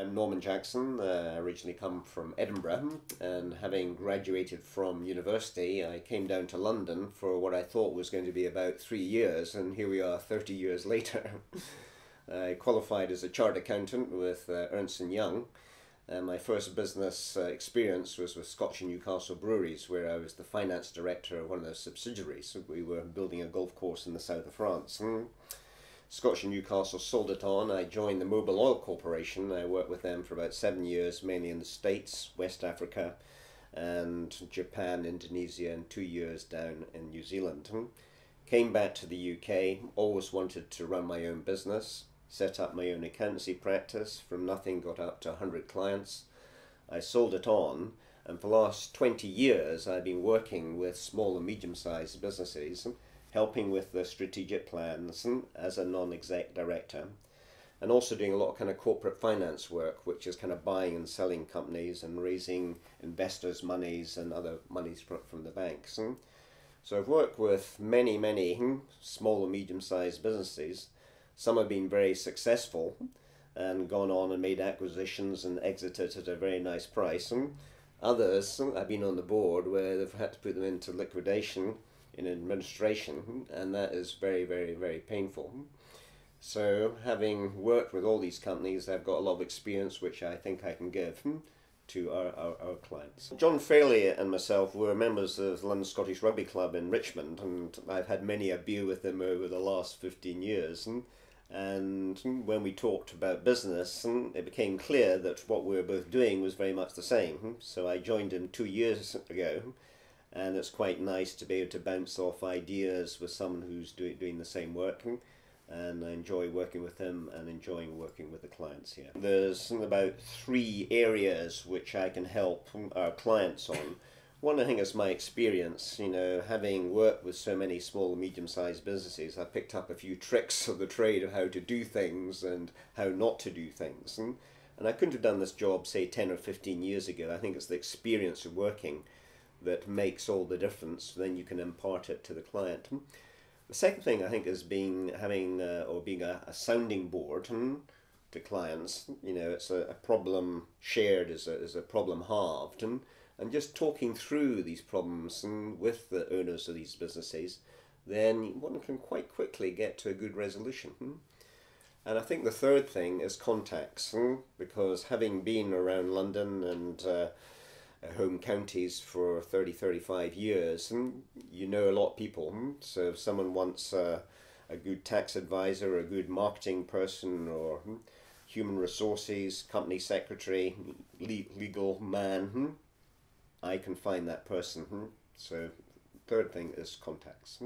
I'm Norman Jackson. I originally come from Edinburgh, and having graduated from university, I came down to London for what I thought was going to be about 3 years, and here we are 30 years later. I qualified as a chartered accountant with Ernst & Young, and my first business experience was with Scotch and Newcastle Breweries, where I was the finance director of one of their subsidiaries. We were building a golf course in the south of France. Scotch and Newcastle sold it on. I joined the Mobil Oil Corporation. I worked with them for about 7 years, mainly in the States, West Africa, and Japan, Indonesia, and 2 years down in New Zealand. Came back to the UK, always wanted to run my own business, set up my own accountancy practice. From nothing, got up to 100 clients. I sold it on, and for the last 20 years I've been working with small and medium-sized businesses, helping with the strategic plans as a non-exec director, and also doing a lot of kind of corporate finance work, which is kind of buying and selling companies and raising investors' monies and other monies from the banks. So I've worked with many small and medium-sized businesses. Some have been very successful and gone on and made acquisitions and exited at a very nice price. Others have been on the board where they've had to put them into liquidation in administration, and that is very painful. So having worked with all these companies, I've got a lot of experience which I think I can give to our clients. John Fairley and myself were members of the London Scottish Rugby Club in Richmond, and I've had many a beer with them over the last 15 years. And when we talked about business, it became clear that what we were both doing was very much the same. So I joined him 2 years ago, and it's quite nice to be able to bounce off ideas with someone who's doing the same work, and I enjoy working with him and enjoying working with the clients here. There's about 3 areas which I can help our clients on. One, I think, is my experience. Having worked with so many small and medium-sized businesses, I picked up a few tricks of the trade of how to do things and how not to do things. And I couldn't have done this job, say, 10 or 15 years ago. I think it's the experience of working that makes all the difference. Then you can impart it to the client. The second thing, I think, is being a sounding board to clients. It's a problem shared is a problem halved, and just talking through these problems with the owners of these businesses, then one can quite quickly get to a good resolution. And I think the third thing is contacts, because having been around London and home counties for 35 years, you know a lot of people. So if someone wants a good tax advisor, a good marketing person, or human resources, company secretary, legal man, I can find that person. So third thing is contacts.